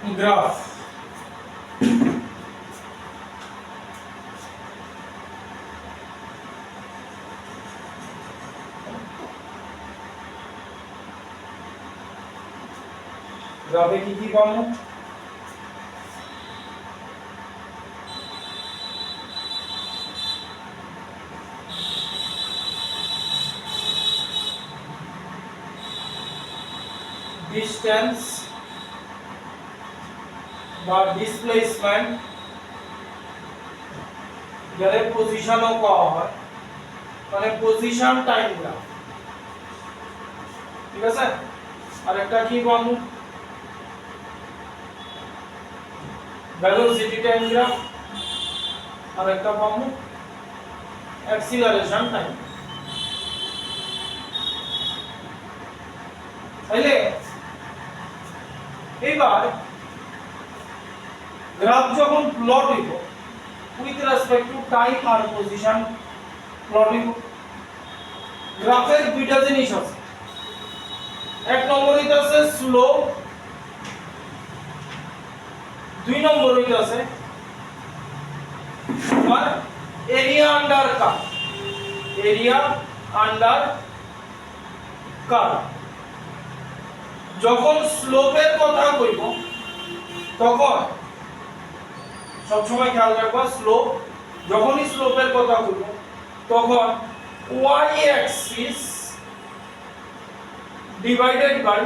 Graph গ্রাফে কি পাবো ডিসটেন্স বা ডিসপ্লেসমেন্ট যারে পজিশনও পাওয়া হয় মানে পজিশন টাইম গ্রাফ ঠিক আছে আর একটা কি পাবো velocity টাইম গ্রাফ আর একটা পাবো অ্যাক্সিলারেশন টাইম তাহলে এবার গ্রাফ যখন প্লট হইব উইথ রেসপেক্ট টু টাইম আর পজিশন প্লট হইব গ্রাফের দুইটা জিনিস আছে এক নম্বর হইতাছে স্লোপ দুই নম্বর হইতাছে আর area under curve area under curve যখন স্লোপের কথা কইব তখন সব সময় খেয়াল রাখবা স্লোপ যখনই স্লোপের কথা কইব তখন y axis divided by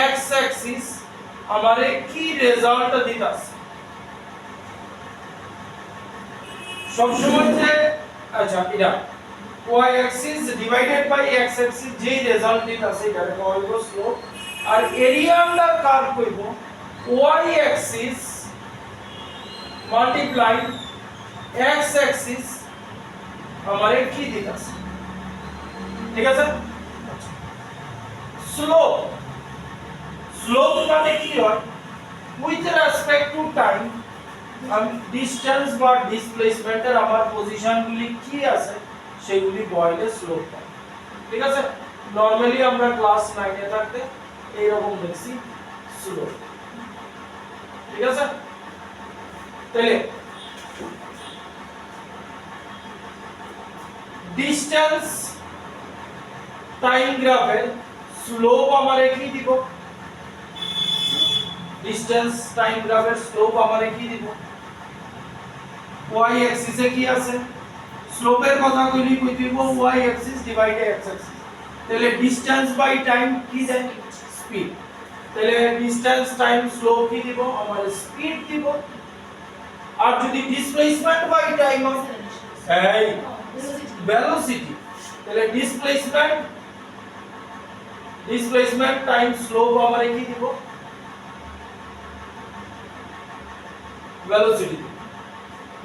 x axis আমারে কি রেজাল্ট দিতাছে সব সময় যে আচ্ছা এটা y axis divided by x axis যে রেজাল্ট দিতাছে এটাকে বলা হইব স্লোপ আর এরিয়া আন্ডার কার্ভ কইব y axis multiply x axis আমারে কি দিতাছে ঠিক আছে স্লোপ স্লোপ মানে কি হয় উইথ রেসপেক্ট টু টাইম আমি ডিসটেন্স বা ডিসপ্লেসমেন্টের আমার পজিশনগুলি কি আছে সেগুলি বয়লে স্লোপ পাই ঠিক আছে নরমালি আমরা ক্লাস 9 এ থাকতে এই রকম দেখছি স্লোপ ঠিক আছে তাহলে ডিসটেন্স টাইম গ্রাফের স্লোপ আমারে কি দিব ডিসটেন্স টাইম গ্রাফের স্লোপ আমারে কি দিব y অ্যাক্সিস এ কি আছে স্লোপের কথা কইলি কই দিব y axis divided x axis তাহলে ডিসটেন্স বাই টাইম কি দেয় স্পিড তাহলে ডিসটেন্স টাইম স্লোপ কি দিব আমারে স্পিড দিব আর যদি ডিসপ্লেসমেন্ট বাই টাইম এই ভেলোসিটি তাহলে ডিসপ্লেসমেন্ট টাইম স্লোপ আমারে কি দিব ভেলোসিটি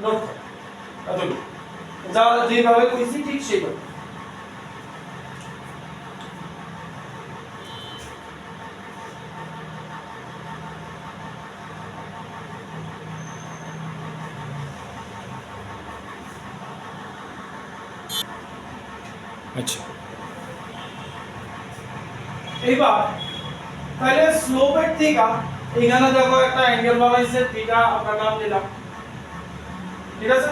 নোট আচ্ছা যা যেভাবে কইছি ঠিক সেইভাবে আচ্ছা এইবার তাহলে স্লোপের থিটা এখানে দেখো একটা অ্যাঙ্গেল বানাইছে থিটা আমরা নাম দিলাম ঠিক আছে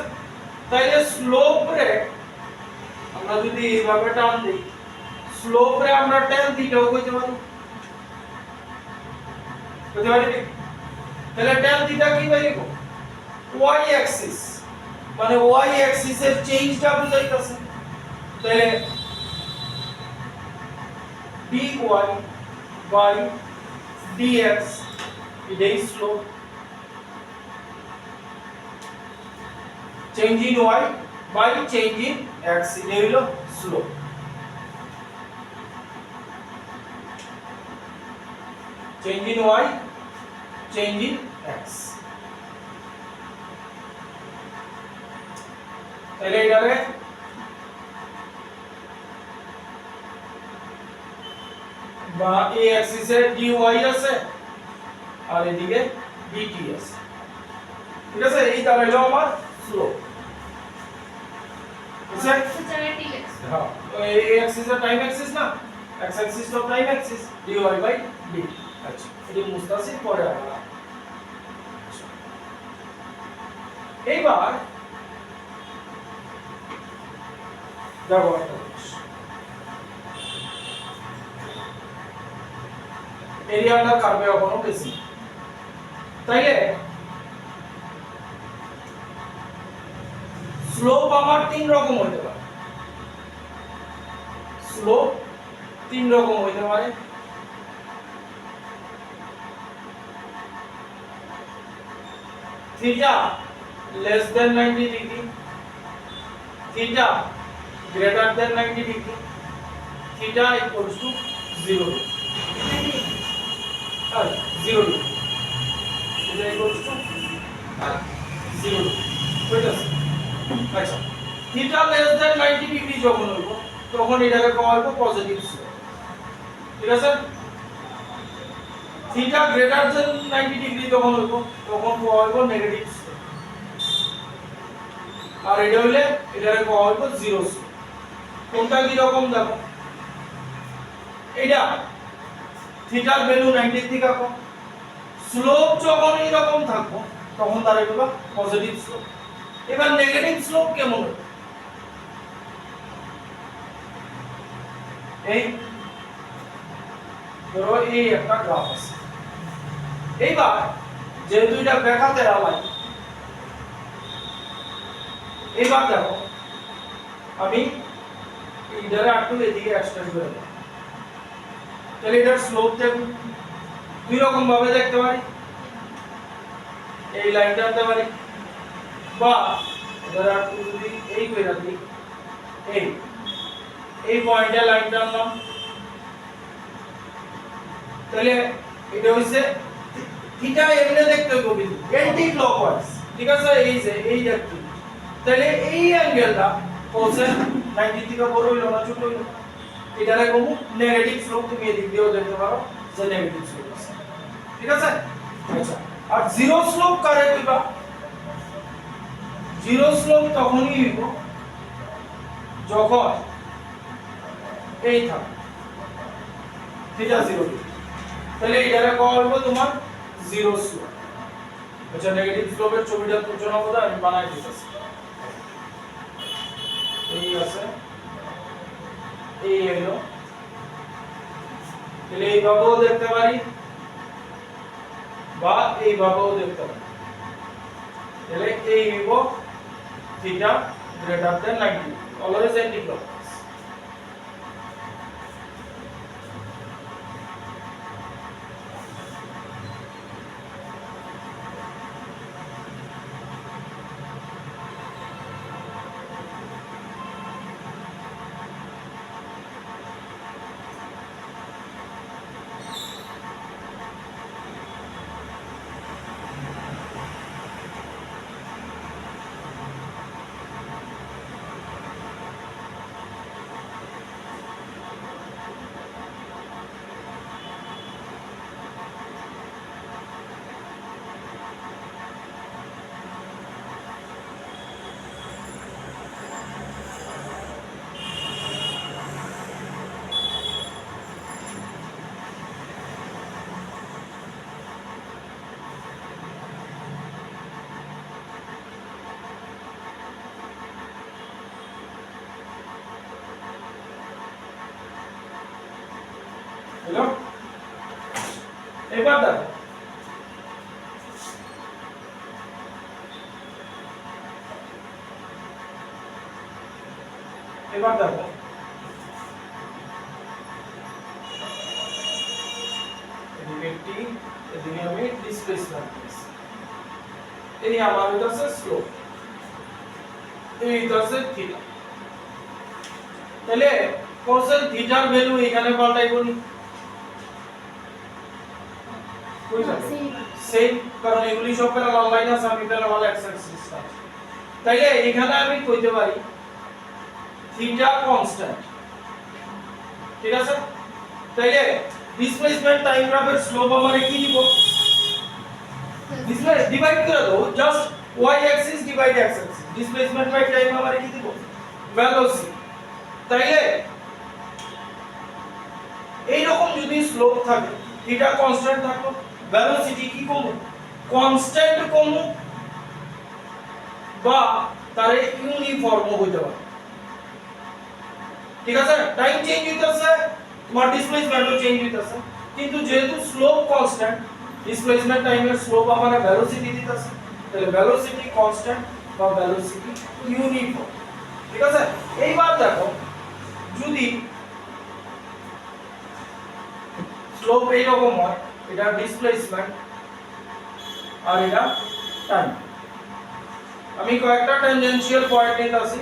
তাহলে স্লোপ রে আমরা যদি এইভাবে টান দেই স্লোপ রে আমরা tan থিটাও কইতে পারি তাহলে tan থিটা কি পাইব y অ্যাক্সিস মানে y অ্যাক্সিস এর চেঞ্জটা বুঝাইতাছে তাহলে dy by dx এটাই slope change in y by change in x এটা হলো slope change in y change in x তাহলে এটারে বা এই অ্যাক্সিসে dy আছে আর এদিকে dt আছে ঠিক আছে এই তার হলো আমার স্লোপ বুঝছেন হ্যাঁ এই অ্যাক্সিসের টাইম অ্যাক্সিস না x অ্যাক্সিস তো time Axis dy by dt আচ্ছা এটি মুস্তাসির পরে আমরা এইবার দেখো একটা জিনিস এরিয়াটা কার্ভে এখনো বেশি তাইলে স্লোপ আমার তিন রকম হইতে পারে স্লোপ তিন রকম হইতে পারে theta less than 90 degree theta greater than 90 degree theta equals to 0 0 degree theta equals to 0 ঠিক আছে আচ্ছা theta less than 90 degree যখন হইব তখন এটাকে বলা হবে পজিটিভ স্লোপ ঠিক আছে theta greater than 90 degree যখন হইব তখন বলা হবে নেগেটিভ স্লোপ আর এটা হইলে এটাকে বলা হবে জিরো স্লোপ কোনটা কি রকম দেখো এটা থিটার ভ্যালু 90 থেকে কম স্লোপ যখন এই রকম থাকবে তখন তার হবে পজিটিভ স্লোপ এবার নেগেটিভ স্লোপ কেমন হবে এই ধরো এই একটা গ্রাফ আছে এইবার যে দুইটা ব্যাখ্যাতে আলাই এইবার দেখো আমি ইধারে একটু এদিকে এক্সটেন্ড করে দেব তাহলে এটার স্লোপ দেখো দুই রকম ভাবে দেখতে পারি এই লাইনটা আনতে পারি বা এধারে একটু যদি এই কইরা দিই এই পয়েন্টে লাইনটা আনলাম তাহলে এটা হইছে থিটা এমনে দেখতে হবে কিন্তু অ্যান্টি ক্লকওয়াইজ ঠিক আছে এই যে এই দেখতে তাহলে এই অ্যাঙ্গেলটা কোসেন 90 থেকে বড় হইলো না ছোট হইলো এটারে কোন নেগেটিভ স্লোপ তুমি এদিক দিয়েও দেখতে পারো যে নেগেটিভ স্লোপ আছে ঠিক আছে আচ্ছা আর জিরো স্লোপ কারে কইবা জিরো স্লোপ তখনই হইব যখন এই থাকে থিটা 0 তাহলে এটারে বলবো তোমার জিরো স্লোপ আচ্ছা নেগেটিভ স্লোপের ছবিটা তুলনা করে আমি বানাই দিতেছি এই আছে এই হলো তাহলে এই ভাবেও দেখতে পারি বা এই ভাবেও দেখতে পারি তাহলে এই হইব theta greater than 90 always anti clockwise হলো এবার দেখো এবার দেখো এদিকে টি এদিকে আমি ডিসপ্লেসমেন্ট নিয়েছি এই আমার এটা আছে স্লোপ এইটা আছে থিটা তাহলে কোসেন থিটার ভ্যালু এখানে পাল্টাইবো নি সেম কারণ এগুলি সব প্যারালাল লাইন আছে আমি প্যারালাল এক্স অ্যাক্সিস আছে তাইলে এখানে আমি কইতে পারি থিটা কনস্ট্যান্ট ঠিক আছে তাইলে ডিসপ্লেসমেন্ট টাইম গ্রাফের স্লোপ আমারে কি দিব ডিভাইড করে দাও just y axis divide x axis displacement by time আমারে কি দিব ভেলোসিটি তাইলে এই রকম যদি স্লোপ থাকে থিটা কনস্ট্যান্ট থাকলো, ভেলোসিটি কি কমু কনস্ট্যান্ট কমু বা তারে ইউনিফর্ম হইতে পারে। ঠিক আছে, টাইম চেঞ্জ হইতাছে, তোমার ডিসপ্লেসমেন্টও চেঞ্জ হইতাছে, কিন্তু যেহেতু স্লোপ কনস্ট্যান্ট, ডিসপ্লেসমেন্ট টাইমের স্লোপ আমারে ভেলোসিটি দিতাছে, তাহলে ভেলোসিটি কনস্ট্যান্ট বা ভেলোসিটি ইউনিফর্ম। ঠিক আছে, এইবার দেখো যদি স্লোপ এইরকম হয়, এটা ডিসপ্লেসমেন্ট আর এটা টাইম, আমি কয়েকটা টেনজেনশিয়াল পয়েন্ট নিতেছি,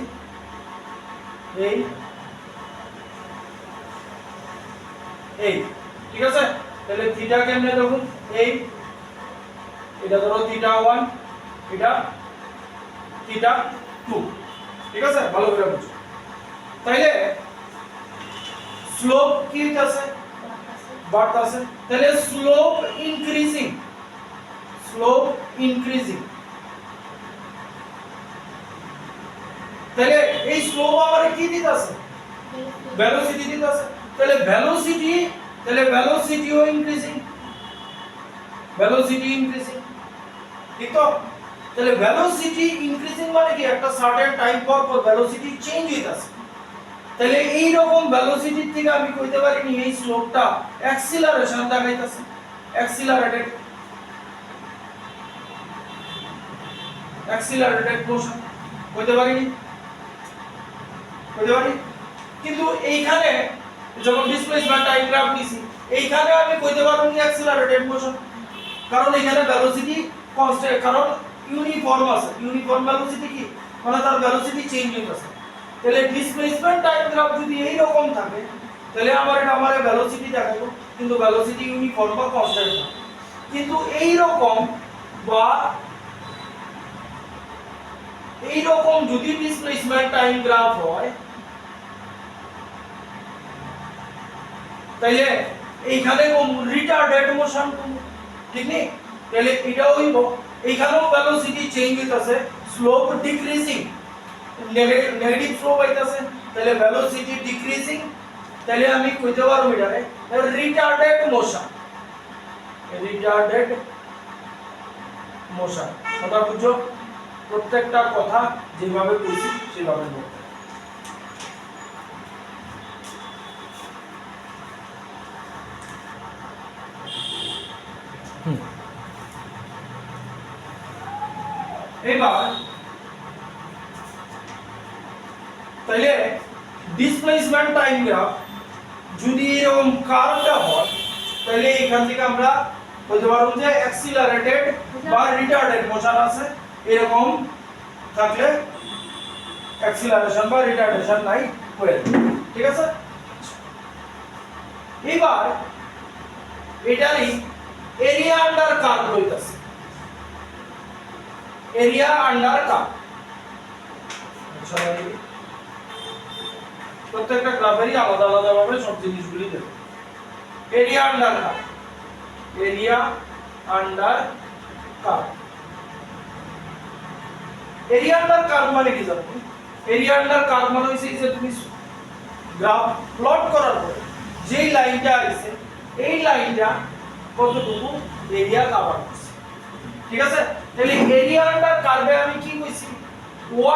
এই এই ঠিক আছে, তাহলে থিটা কেমনে দেখুন, এই এটা ধরো থিটা 1, এটা থিটা 2, ঠিক আছে, ভালো করে বুঝো। তাইলে স্লোপ কি হইতাছে, বাড়তাছে, তাহলে স্লোপ ইনক্রিজিং, স্লোপ ইনক্রিজিং, তাহলে এই স্লোপ আমারে কি দিতাছে, ভেলোসিটি দিতাছে, তাহলে ভেলোসিটিও ইনক্রিজিং, ভেলোসিটি ইনক্রিজিং, ঠিক তো, তাহলে ভেলোসিটি ইনক্রিজিং মানে কি একটা সার্টেন টাইম পর ভেলোসিটি চেঞ্জ হইতাছে, তাহলে এই রকম ভেলোসিটির থেকে আমি কইতে পারি নি এই স্লোপটা অ্যাক্সিলারেশন দেখাইতাছে, অ্যাক্সিলারেটেড মোশন কইতে পারি, কিন্তু এইখানে যখন ডিসপ্লেসমেন্ট টাইম গ্রাফ নিছি, এইখানে আমি কইতে পারবো না অ্যাক্সিলারেটেড মোশন, কারণ এখানে ভেলোসিটি কনস্ট্যান্ট, কারণ ইউনিফর্ম আছে, ইউনিফর্ম ভেলোসিটি কি মানে তার ভেলোসিটি চেঞ্জ হইতাছে, তাহলে ডিসপ্লেসমেন্ট টাইম গ্রাফ যদি এই রকম থাকে, তাহলে আমার ভেলোসিটি দেখাবো, কিন্তু ভেলোসিটি ইউনিফর্ম বা কনস্ট্যান্ট না, কিন্তু এই রকম বা এই রকম যদি ডিসপ্লেসমেন্ট টাইম গ্রাফ হয়, তাইলে এইখানে কোন রিটার্ডেড মোশন, ঠিক নেই, তাহলে এটা হইব এইখানেও ভেলোসিটি চেঞ্জ হইতাছে, স্লোপ ডিক্রিজিং, নেগেটিভ স্লোপ হইতাছে, তাহলে ভেলোসিটি ডিক্রিজিং, তাহলে আমি কইতে পারবো এটারে রিটার্ডেড মোশন, রিটার্ডেড মোশন। কথা বুঝছো, প্রত্যেকটা কথা যেভাবে কইছি সেভাবে বলতে। এবার তাহলে ডিসপ্লেসমেন্ট টাইম গ্রাফ যদি এরকম কার্ভটা হয়, তাহলে এখান থেকে আমরা বলতে পারবো যে অ্যাক্সিলারেটেড বা রিটার্ডেড মোশন আছে, এরকম থাকলে অ্যাক্সিলারেশন বা রিটার্ডেশন নাই হয়ে যাবে, ঠিক আছে। এবার এটারই এরিয়া আন্ডার কার্ভ হইতাছে, এরিয়া আন্ডার কার্ভ, আচ্ছা প্রত্যেকটা গ্রাফেরই আলাদা আলাদা ভাবে সব জিনিসগুলি দেবে। Area under curve, area under curve, area under curve মানে কি জানো? এরিয়া আন্ডার কার্ভ মানে হইছে যে তুমি গ্রাফ প্লট করার পরে যেই লাইনটা আছে এই লাইনটা কতটুকু এরিয়া কভার করছে, ঠিক আছে। তাহলে এরিয়া আন্ডার কার্ভে আমি কি কইছি,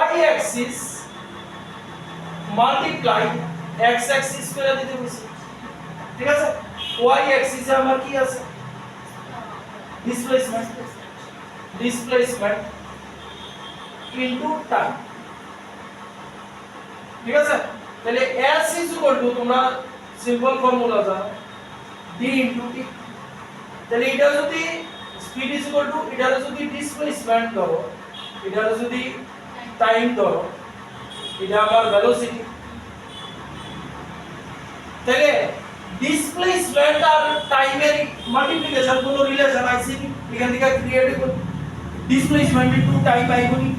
y Axis multiply x Axis করে দিতে কইছি, ঠিক আছে। y অ্যাক্সিসে আমার কি আছে, ডিসপ্লেসমেন্ট ইনটু টাইম, ঠিক আছে। তাহলে s ইজ ইকুয়াল টু, তোমরা সিম্পল ফর্মুলা জানো, d ইনটু t, তাহলে এটা যদি স্পিড ইজ ইকুয়াল টু, এটা যদি ডিসপ্লেসমেন্ট ধরো, এটা যদি টাইম ধরো, এটা আমার ভেলোসিটি, তাহলে ডিসপ্লেসমেন্ট আর টাইমের মাল্টিপ্লিকেশন কোনো রিলেশন আছে কি এখান থেকে ক্রিয়েট করব, ডিসপ্লেসমেন্ট ইনটু টাইম আইবনি,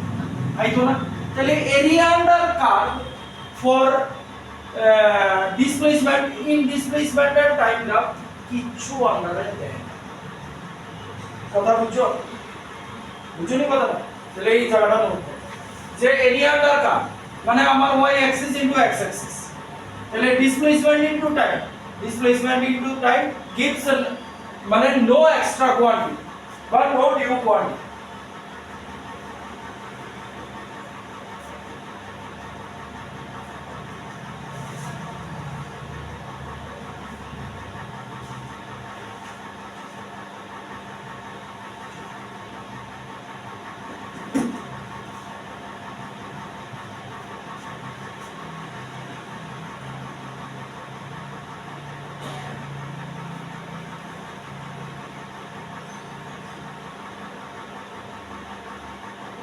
আইতো না। তাহলে area under curve for displacement in displacement and time graph কিচ্ছু আন্ডারে দেয়, কথা বুঝছো, বুঝুনি কথাটা? তাহলে এই জায়গাটা নোট করো যে এরিয়া আন্ডার কার্ভ মানে আমার y axis into x axis, তাহলে displacement into time, displacement into time gives মানে নো এক্সট্রা কোয়ান্টিটি বা no new quantity.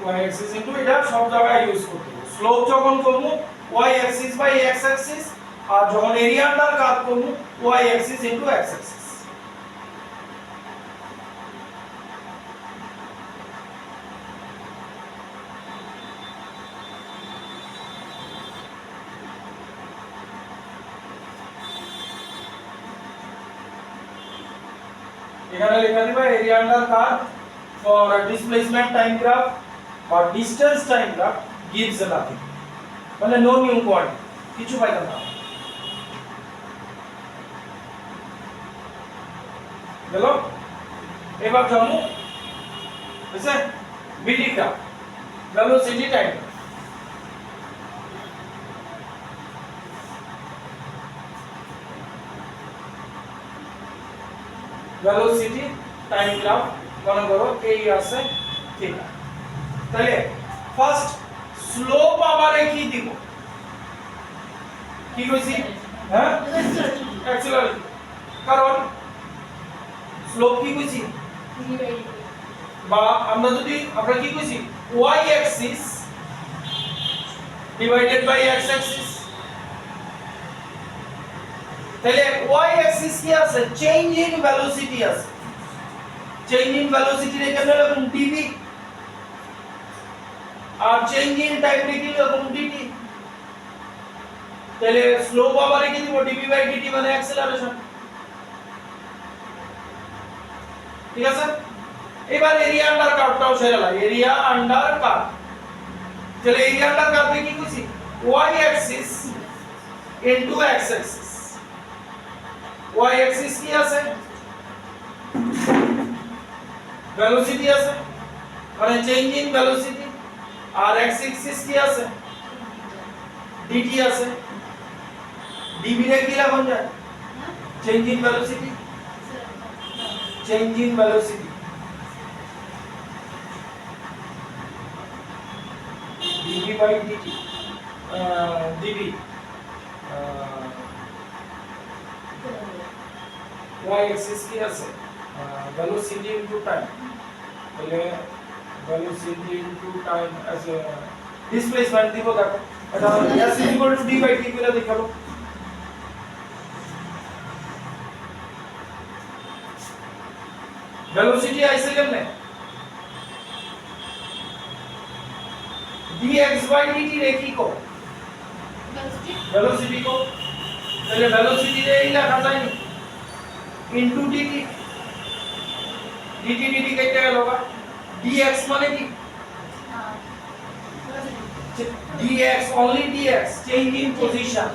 y axis into এটা সব জায়গায় ইউজ করতে হবে। স্লোপ যখন করব y axis by x axis, আর যখন এরিয়া আন্ডার কার্ভ করব y axis into x axis। এখানে লেখা দিবা area under curve for displacement time graph or distance time graph gives nothing, মানে no new quantity, কিছু পাইলাম না। গেল, এবার যাবো বুঝছেন BD graph, velocity time graph. Velocity time graph মনে করো এই আছে থিটা। তাহলে ফার্স্ট স্লোপ আমারে কি দিব, কি কইছি? হ্যাঁ, অ্যাক্সিলারেশন। কারণ স্লোপ কি কইছি, বা আমরা কি কইছি y axis divided by x axis. তাহলে y অ্যাক্সিস কি আছে, চেঞ্জ ইন ভেলোসিটি আছে। চেঞ্জ ইন ভেলোসিটি এখানে এরকম dv, আর চেঞ্জ ইন টাইম রেখে এরকম dt। তাহলে স্লোপ আবার কি দিব, dv বাই dt মানে অ্যাক্সিলারেশন। ঠিক আছে, এবার এরিয়া আন্ডার কার্ভটাও সেরালা, এরিয়া আন্ডার কার্ভ। তাহলে এরিয়া আন্ডার কার্ভে কি কইছি, y axis into x axis. y axis কি আছে, ভেলোসিটি আছে, মানে চেঞ্জ ইন ভেলোসিটি, আর x অ্যাক্সিস কি আছে, dt আছে। dv রে কি লিখা যায়, change in velocity, change in velocity dv by dt, dv y axis কি আছে, velocity into time। তাহলে velocity into time as a displacement দিব। দেখো এটা s = d by t করে দেখাবো। velocity আইছে কেমনে, dx by dt রে কি কো, velocity কো। তাহলে velocity রে এই লেখা যায় নি, into dt, dt কেটে গেল। dx মানে কি, dx only dx, change in position।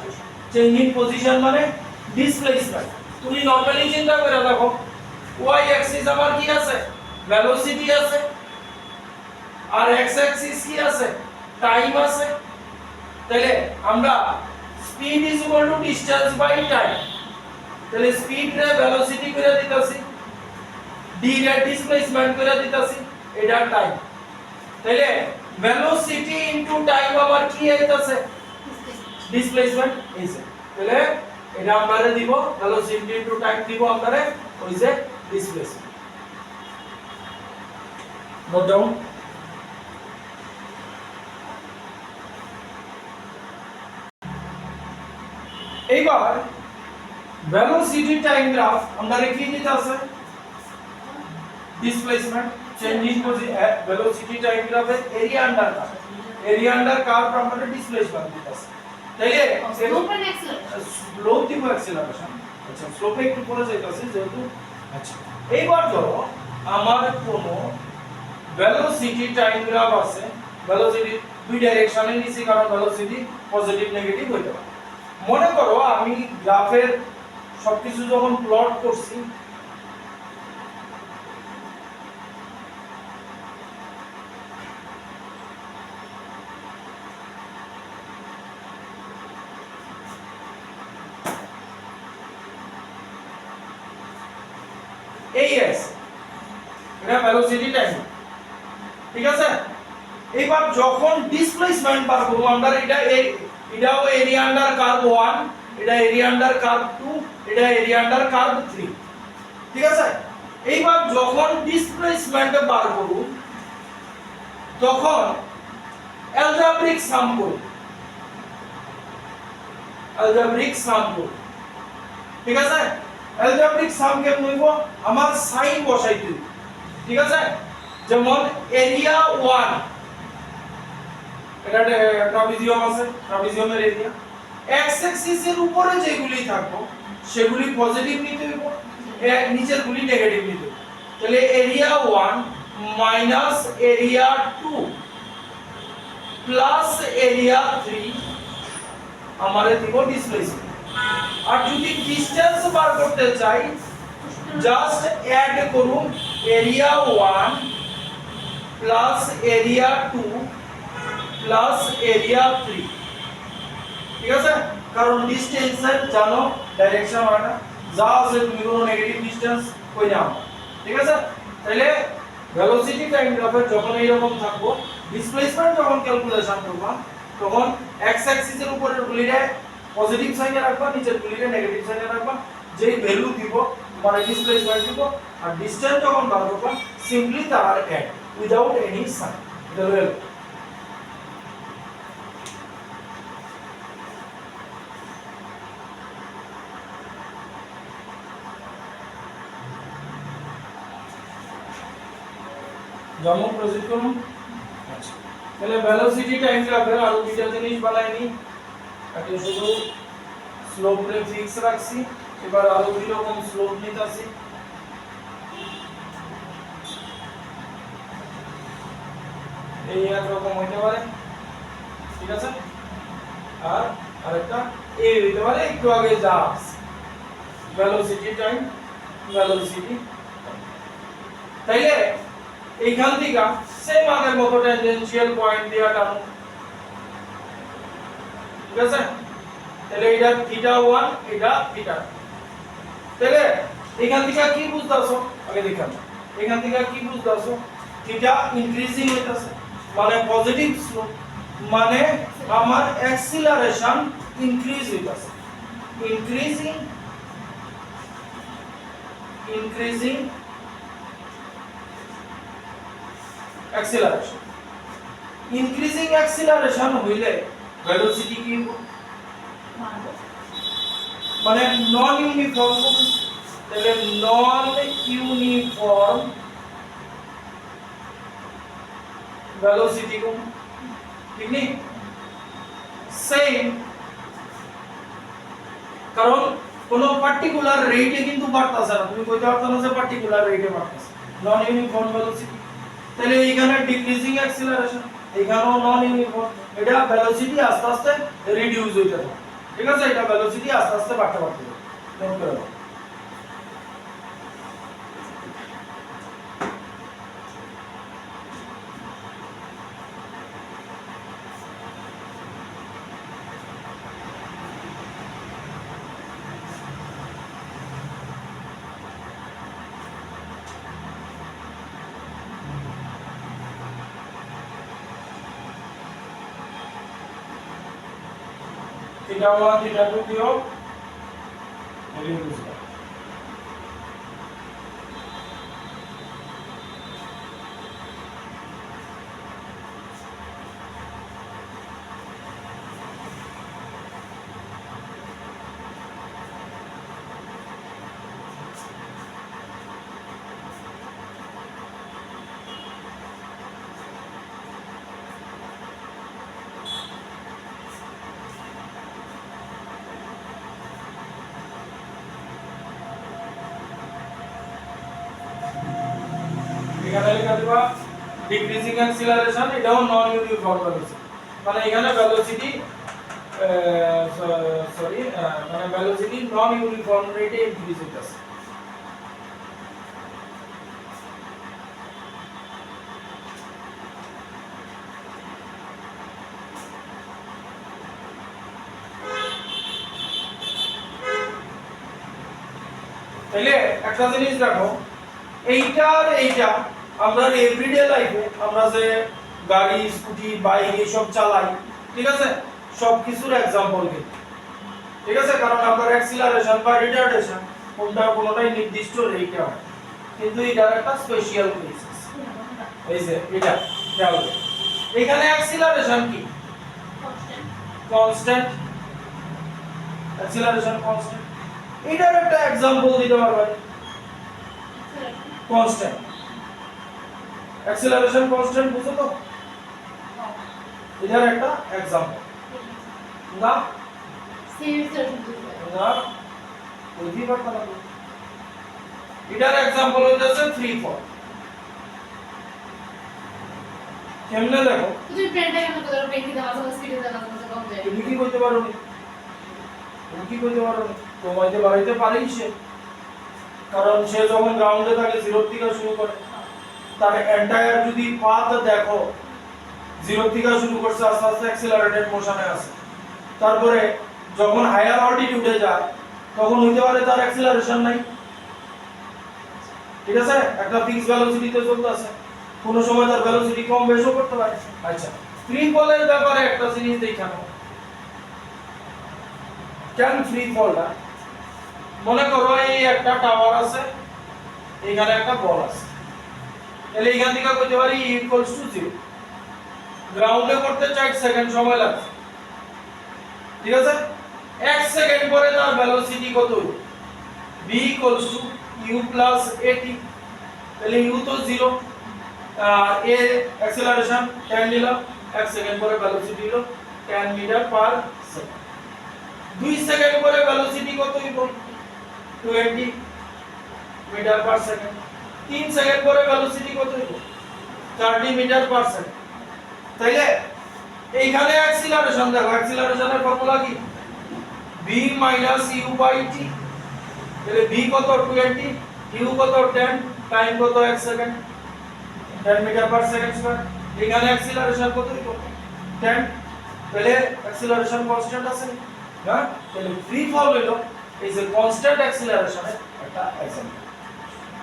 change in position মানে displacement। তুমি নরমালি চিন্তা করে দেখো y axis আমার কি আছে, velocity আছে, আর x axis কি আছে, টাইম আছে। তাহলে আমরা speed is equal to distance by time। তাহলে স্পিড রে ভেলোসিটি করে দিতাছি, d রে ডিসপ্লেসমেন্ট করে দিতাছি, এটা টাইম। তাহলে ভেলোসিটি ইনটু টাইম আবার কি আইতাছে, ডিসপ্লেসমেন্ট এইছে। তাহলে এটা আমরা দিব ভেলোসিটি ইনটু টাইম দিব আমরা ওই যে ডিসপ্লেসমেন্ট। Note down. এইবার velocity time graph আমরা কি দিতে আছে, displacement, change in position, velocity time graph এর area under curve, area under curve আমরা displacement দিতে আছে। তাইলে slope and acceleration, slope দিব acceleration। আচ্ছা slope একটু পরে যাইতাছে যেহেতু। আচ্ছা এইবার ধরো আমার কোনো velocity time graph আছে, velocity দুই ডাইরেকশনে নিছি কারণ velocity পজিটিভ নেগেটিভ হইতে পারে। মনে করো আমি গ্রাফের সবকিছু যখন প্লট করছি, এই এস, এটা ভেলোসিটি টাইম, ঠিক আছে। এবার যখন ডিসপ্লেসমেন্ট বার করব আমরা, এটাও এরিয়া আন্ডার কার্ভ 1, এটা এরিয়া আন্ডার কার্ভ 2, এটা এরিয়া আন্ডার কার্ভ 3, ঠিক আছে। এইবার যখন ডিসপ্লেসমেন্ট বার করব তখন অ্যালজেব্রিক সাম করব, অ্যালজেব্রিক সাম করব, ঠিক আছে। অ্যালজেব্রিক সাম কেমন হইব, আমার সাইন বসাইতে হবে, ঠিক আছে। যেমন এরিয়া 1, এটা ট্রাপিজিয়াম আছে, ট্রাপিজিয়ামের এরিয়া এক্স অ্যাক্সিস এর উপরে যেগুলি থাকবে সেগুলি পজিটিভ নিতে হইব, নিচের গুলি নেগেটিভ নিতে হইব। তাহলে area 1 minus area 2 plus area 3 আমারে দিব ডিসপ্লেসমেন্ট। আর যদি ডিসটেন্স বার করতে চাই জাস্ট অ্যাড করুন area 1 plus area 2 plus area 3, ঠিক আছে। কারণ ডিসটেন্সের জানো ডাইরেকশন হয় না, যা আছে তুমি কোনো নেগেটিভ ডিসটেন্স কই নাও, ঠিক আছে। তাহলে ভেলোসিটি টাইম গ্রাফের যখন এইরকম থাকবো, ডিসপ্লেসমেন্ট যখন ক্যালকুলেশন করবা তখন এক্স অ্যাক্সিস এর উপরের গুলিরে পজিটিভ সাইনে রাখবা, নিচের গুলিরে নেগেটিভ সাইনে রাখবা, যেই ভ্যালু দিব মানে ডিসপ্লেসমেন্ট দিব। আর ডিসটেন্স যখন বার করবা সিম্পলি তার অ্যাড উইদাউট এনি সাইন, এটা হলো জামো প্রসিড করুন। আচ্ছা, তাহলে ভেলোসিটি টাইম গ্রাফের আরো দুইটা জিনিস বানাইনি, একটা শুধু স্লোপ রে ফিক্স রাখছি, এবার আরো দুই রকম স্লোপ নিতাছি। এই এক রকম হইতে পারে, ঠিক আছে। আর আরেকটা এই হইতে পারে একটু আগে যা ভেলোসিটি টাইম, ভেলোসিটি। তাইলে এইখান থেকে সেম আগের মতো ট্যানজেনশিয়াল পয়েন্ট দিয়া টানো, ঠিক আছে। তাহলে এটা থিটা 1, এটা থিটা। তাহলে এইখান থেকে কি বুঝতাছো আগে দেখাম, এইখান থেকে কি বুঝতাছো, থিটা ইনক্রিজিং হইতাছে মানে পজিটিভ স্লোপ, মানে আমার অ্যাক্সিলারেশন ইনক্রিজ হইতাছে, increasing increasing acceleration, increasing acceleration হইলে velocity কি মানে নন ইউনিফর্ম, তাহলে নন ইউনিফর্ম velocity কম, ঠিক নেই সেম। কারণ কোন পার্টিকুলার রেটে কিন্তু বাড়তাছে না, তুমি কইতে পারছ না যে পার্টিকুলার রেটে বাড়তাছে, নন ইউনিফর্ম velocity। তাহলে এইখানে ডিক্রিজিং অ্যাক্সিলারেশন, এইখানেও নন ইউনিফর্ম, এটা ভেলোসিটি আস্তে আস্তে রিডিউস হইতে থাকে, ঠিক আছে। এটা ভেলোসিটি আস্তে আস্তে বাড়তে বাড়তে নোট করে নাও। थीटा 1 थीटा 2 दियो রিডিউস কর। এখানে লেখা দিবা ডিক্রিজিং অ্যাক্সিলারেশন, এটাও নন ইউনিফর্ম ভেলোসিটি, মানে এখানে ভেলোসিটি মানে ভেলোসিটি নন ইউনিফর্ম রেটে ইনক্রিজ হইতাছে। তাইলে একটা জিনিস দেখো, এইটা আমরা এভরিডে লাইফে আমরা যে গাড়ি স্কুটি বাইক এইসব চালাই, ঠিক আছে, সব কিছুর एग्जांपल কিন্তু, ঠিক আছে, কারণ আপনার অ্যাক্সিলারেশন বা রিটার্ডেশন কোনটাই নির্দিষ্ট রেটে হয়, কিন্তু এটার একটা স্পেশাল কেসেস। এই যে এটা খেয়াল করুন, এখানে অ্যাক্সিলারেশন কি কনস্ট্যান্ট, অ্যাক্সিলারেশন কনস্ট্যান্ট, এটার একটা एग्जांपल দিতে পারবেন কনস্ট্যান্ট, অ্যাক্সিলারেশন কনস্ট্যান্ট বুঝো তো, এটার একটা एग्जांपल না না বুঝি পারতা না, এটার एग्जांपल হইতাছে ফ্রি ফল। কেমনে দেখো তুমি ব্র্যান্ডটা কেন করে ব্রেকিং দাও আসলে স্পিডে দাও না কম যায়, তুমি কি করতে পারো নি, তুমি কি করতে পারো নি, তোমাইতে বাড়াইতে পারেই সে, কারণ সে যখন গ্রাউন্ডে থাকে জিরো থেকে শুরু করে, তার এন্টায়ার যদি পাথ দেখো জিরো থেকে শুরু করছে আস্তে আস্তে অ্যাক্সিলারেটেড মোশনে আছে, তারপরে যখন হায়ার অল্টিটিউডে যায় তখন হইতে পারে তার অ্যাক্সিলারেশন নাই, ঠিক আছে, একটা ফিক্স ভেলোসিটিতে চলতেছে, কোন সময় তার ভেলোসিটি কম বেশিও করতে পারে। আচ্ছা, ফ্রি ফলের ব্যাপারে একটা জিনিস দেখানো, কেন ফ্রি ফলটা, মনে করো এই একটা টাওয়ার আছে, এখানে একটা বল আছে, তাহলে এখান থেকে কইতে পারি E = 0, গ্রাউন্ডে করতে 4 সেকেন্ড সময় লাগছে, ঠিক আছে, 1 সেকেন্ড পরে তার ভেলোসিটি কত হইল, v = u + at, তাহলে u তো 0, a অ্যাক্সিলারেশন 10 নিলাম, 1 সেকেন্ড পরে ভেলোসিটি হলো 10 মিটার পার সেকেন্ড, 2 সেকেন্ড পরে ভেলোসিটি কত হইব 20 মিটার পার সেকেন্ড, 3 সেকেন্ড পরে ভেলোসিটি কত হইব 30 মিটার পার সেকেন্ড। তাইলে এইখানে অ্যাক্সিলারেশন দেখো, অ্যাক্সিলারেশনের ফর্মুলা কি v - u/t, তাহলে v কত 20, u কত 10, টাইম কত 1 second, 10 metre per second square, এখানে অ্যাক্সিলারেশন কত হইব 10, তাহলে অ্যাক্সিলারেশন কনস্ট্যান্ট আছে না, তাহলে ফ্রি ফল হলো এই যে কনস্ট্যান্ট অ্যাক্সিলারেশনের একটা एग्जांपल,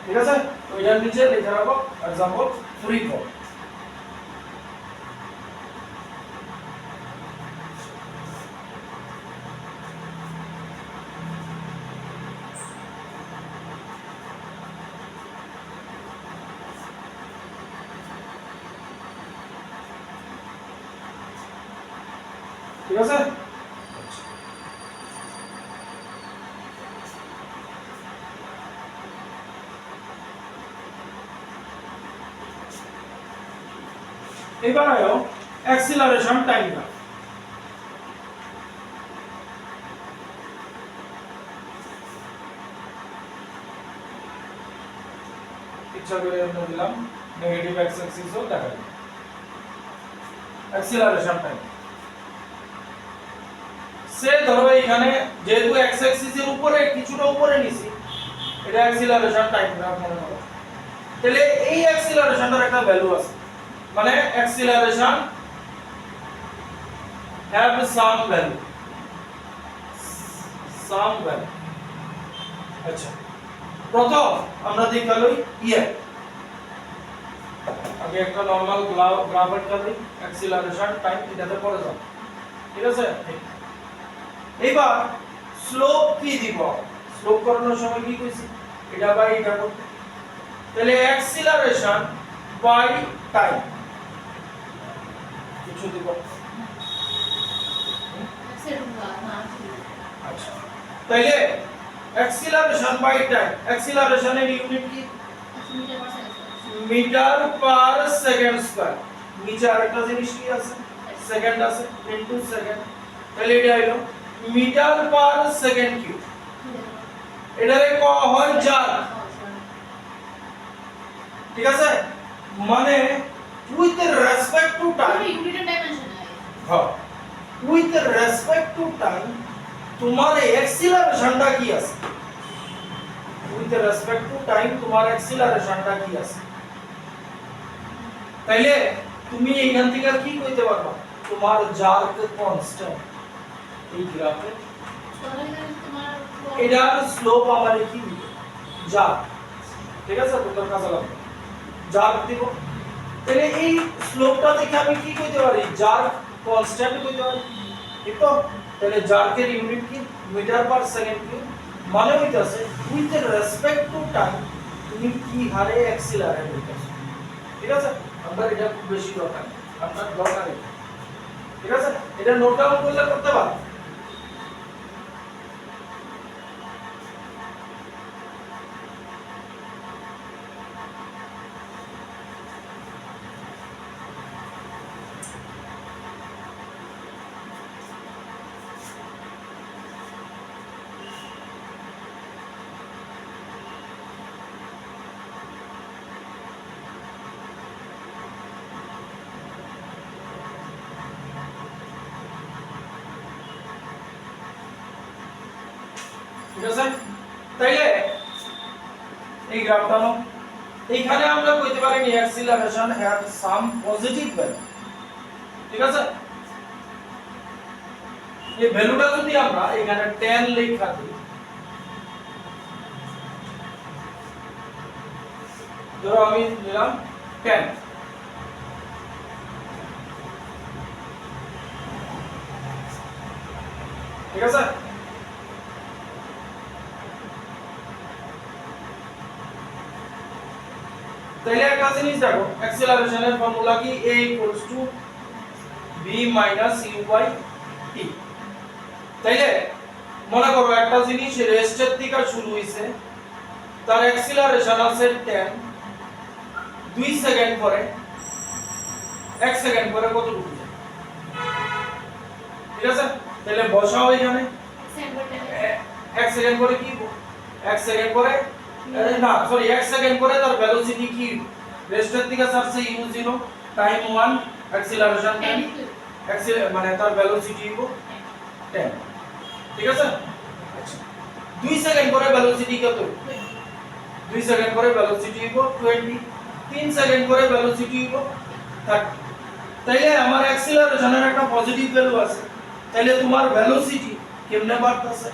ঠিক আছে, তো এটার নিচে লিখে রাখো एग्जांपल ফ্রি ফল। ঠিক আছে, এবার আয়ো অ্যাক্সিলারেশন টাইমটা, ইচ্ছা করে আমরা দিলাম নেগেটিভ এক্স অ্যাক্সিসও দেখা যাবে, অ্যাক্সিলারেশন টাইম সে ধরো এখানে যেহেতু এক্স অ্যাক্সিসের উপরে কিছুটা উপরে নিছি, এটা অ্যাক্সিলারেশন টাইম গ্রাফ মনে করো, তাহলে এই অ্যাক্সিলারেশনটার একটা ভ্যালু আছে, মানে অ্যাক্সিলারেশন হ্যাভ সাম ভ্যালু, আচ্ছা, প্রথম আমরা দেখালই আগে একটা নরমাল গ্রাফ একটা দিই, অ্যাক্সিলারেশন টাইম এটাতে পড়ে যাও, ঠিক আছে, এবার স্লোপ কি দিব, স্লোপ করানোর সময় কি কইছি এটা বাই এটা করতে, তাহলে অ্যাক্সিলারেশন বাই টাইম কিছু দিব, আচ্ছা, তাইলে অ্যাক্সিলারেশন বাই টাইম, অ্যাক্সিলারেশনের ইউনিট কি মিটার পার সেকেন্ড স্কয়ার, নিচে আরেকটা জিনিস কি আছে সেকেন্ড আছে ইনটু সেকেন্ড, তাহলে এটা হলো মিটার পার সেকেন্ড কিউব, এটারে কয় হয় জার, ঠিক আছে, মানে উইথ রেসপেক্ট টু টাইম, ইউনিটের ডাইমেনশন হ্যাঁ উইথ রেসপেক্ট টু টাইম তোমার অ্যাক্সিলারেশনটা কি আছে, উইথ রেসপেক্ট টু টাইম তোমার অ্যাক্সিলারেশনটা কি আছে, তাইলে তুমি এইখান থেকে কি কইতে পারবা তোমার জার্ক কনস্ট্যান্ট এই গ্রাফে, এটার স্লোপ আমারে কি দিবে জার্ক, ঠিক আছে তোমরা কাজে লাগবে জার্ক দিব তাহলে এই স্লোপটা দেখে আমি কি কইতে পারি জার্ক কনস্ট্যান্ট কইতে পারি ঠিক তো তাহলে জার্কের ইউনিট কি মিটার পার সেকেন্ড কি মানে হইতাছে উইথ রেসপেক্ট টু টাইম তুমি কি হারে অ্যাক্সিলারেট হইতাছো ঠিক আছে আমরা এটা খুব বেশি দরকার আপনার দরকার নেই ঠিক আছে এটা নোট ডাউন করলে করতে পারো ঠিক আছে তাইলে এই গ্রাফটা নাও এইখানে আমরা কইতে পারি নি acceleration have some positive value ঠিক আছে এই ভ্যালুটা যদি আমরা এখানে 10 লেখা দিই ধরো আমি নিলাম 10 ঠিক আছে তাহলে একটা জিনিস দেখো অ্যাক্সিলারেশনের ফর্মুলা কি a b u t তাইলে মনে করো একটা জিনিস রেস্টের থেকে শুরু হইছে তার অ্যাক্সিলারেশন আছে 10 2 সেকেন্ড পরে 1 সেকেন্ড পরে কতটুকু যায় ঠিক আছে তাহলে বসাও এখানে 1 সেকেন্ড পরে কি 1 সেকেন্ড পরে না সরি 1 সেকেন্ড পরে তার ভেলোসিটি কি রেস্টের থেকে ছাড়ছে u0 টাইম 1 অ্যাক্সিলারেশন 10 মানে তার ভেলোসিটি হলো 10 ঠিক আছে আচ্ছা 2 সেকেন্ড পরে ভেলোসিটি কত 2 সেকেন্ড পরে ভেলোসিটি হলো 20 3 সেকেন্ড পরে ভেলোসিটি হলো 30 তাইলে আমার অ্যাক্সিলারেশনের একটা পজিটিভ ভ্যালু আছে তাইলে তোমার ভেলোসিটি কেমনে বাড়তাছে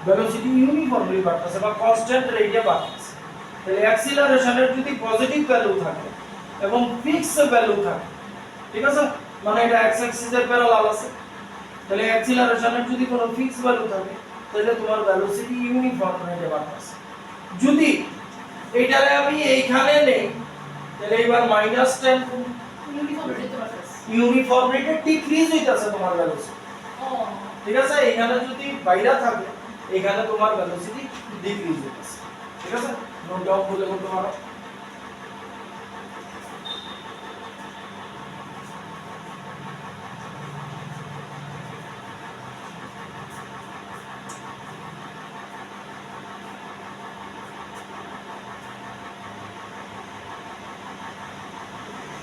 ভেলোসিটি ইউনিফর্মলি বাড়তাছে বা কনস্ট্যান্ট রেটে বাড়তাছে তাহলে অ্যাক্সিলারেশনের যদি পজিটিভ ভ্যালু থাকে এবং ফিক্সড ভ্যালু থাকে ঠিক আছে মানে এটা x অ্যাক্সিসের প্যারালাল আছে তাহলে অ্যাক্সিলারেশনের যদি কোনো ফিক্সড ভ্যালু থাকে তাহলে তোমার ভেলোসিটি ইউনিফর্ম রেটে বাড়তাছে যদি এইটারে আমি এইখানে নেই তাহলে এবার -10 ইউনিফর্ম রেটে ডিক্রিজ হইতাছে তোমার ভেলোসিটি ঠিক আছে এখানে যদি বাইরে থাকে এখানে তোমার ভেলোসিটি ডিক্রিজ হইতাছে ঠিক আছে নোট ডাউন করলে করতে পারো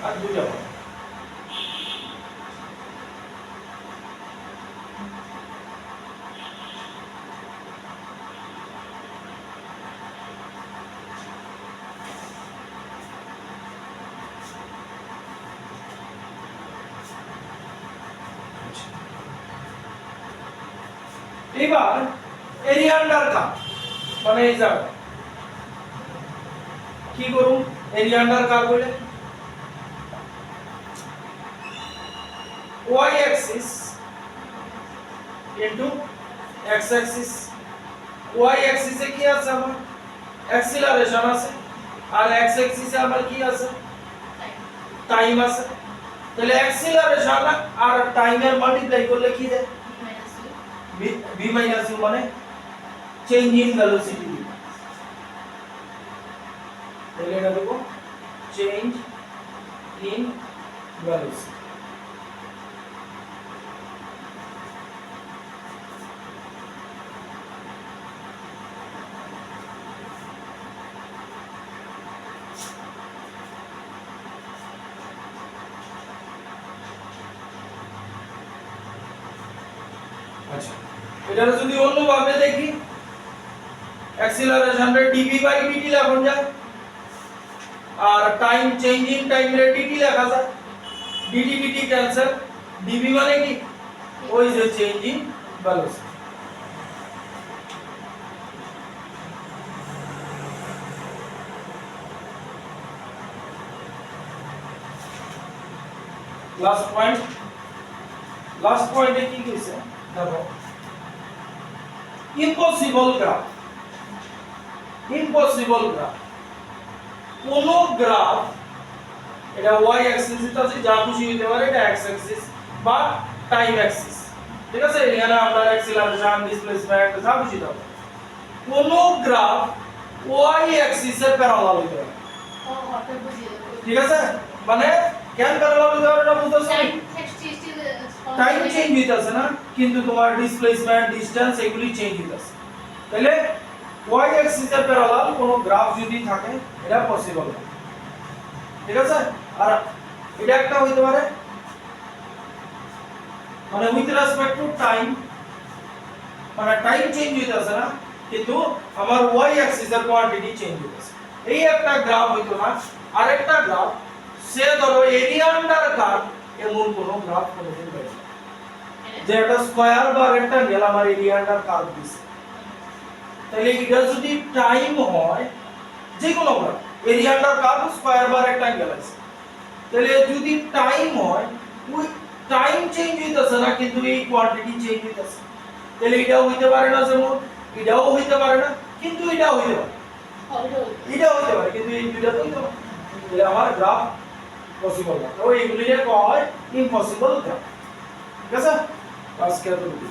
আর দুইটা পারো এবার এরিয়া আন্ডার কার্ভ মানে এই জায়গা কি করুন এরিয়া আন্ডার কার্ভ বলে y axis into x axis y axis এ কি আছে আমার অ্যাক্সিলারেশন আছে আর x axis এ আমার কি আছে টাইম আছে তাহলে অ্যাক্সিলারেশন আর টাইমের মাল্টিপ্লাই করলে কি দেয় v u মানে চেঞ্জ ইন ভেলোসিটি তাহলে এটা দেব চেঞ্জ ইন ভেলোসিটি আচ্ছা এটা যদি অন্যভাবে দেখি অ্যাক্সিলারেশন রে dv/dt লেখা যায় আর টাইম চেঞ্জ ইন টাইম রে dt লেখা যায় dt ক্যান্সেল dv মানে কি ওই যে চেঞ্জ ইন ভেলোসিটি লাস্ট পয়েন্টে কি কইছে দেখো ইম্পসিবল গ্রাফ কোন গ্রাফ এটা y অ্যাক্সিস আছে যা খুশি হতে পারে এটা x অ্যাক্সিস বা টাইম অ্যাক্সিস ঠিক আছে এখানে আমরা অ্যাক্সিলারেশন ডিসপ্লেসমেন্ট যা খুশি দাও কোন গ্রাফ y অ্যাক্সিসের প্যারালাল হতে পারে ও হঠাৎ বুঝিয়ে দেবো ঠিক আছে মানে কেন প্যারালাল হতে পারে এটা বুঝতেছো টাইম চেঞ্জ হইতাছে না কিন্তু তোমার ডিসপ্লেসমেন্ট ডিসটেন্স এগুলি চেঞ্জ হইতাছে তাহলে y অ্যাক্সিস এর প্যারালাল কোন গ্রাফ যদি থাকে এটা পসিবল না ঠিক আছে আর এটা একটা হইতে পারে মানে উইথ রেসপেক্ট টু টাইম মানে টাইম চেঞ্জ হইতাছে না কিন্তু আমার y অ্যাক্সিস এর কোয়ান্টিটি চেঞ্জ হইতাছে এই একটা গ্রাফ হইতো না আরেকটা গ্রাফ সে ধরো এরিয়া আন্ডার কার্ভ এমন কোন গ্রাফ কোনদিন পাইনি যে একটা স্কয়ার বা রেক্টাঙ্গেল আমার এরিয়া আন্ডার কার্ভ দিছে তাহলে এটা যদি টাইম হয় যে কোনো graph area under curve square বা রেক্টাঙ্গেল আছে তাহলে যদি টাইম হয় ওই টাইম চেঞ্জ হইতাছে না কিন্তু এই কোয়ান্টিটি চেঞ্জ হইতাছে তাহলে এটাও হইতে পারে না যেমন এটাও হইতে পারে না কিন্তু এটাও হইতে পারে এটাও হইতে পারে কিন্তু এই দুইটা তো হইতে পারে তাহলে আমার গ্রাফ পসিবল না তো এইগুলিকে কয় হয় ইম্পসিবল গ্রাফ ঠিক আছে আজকে এতটুকু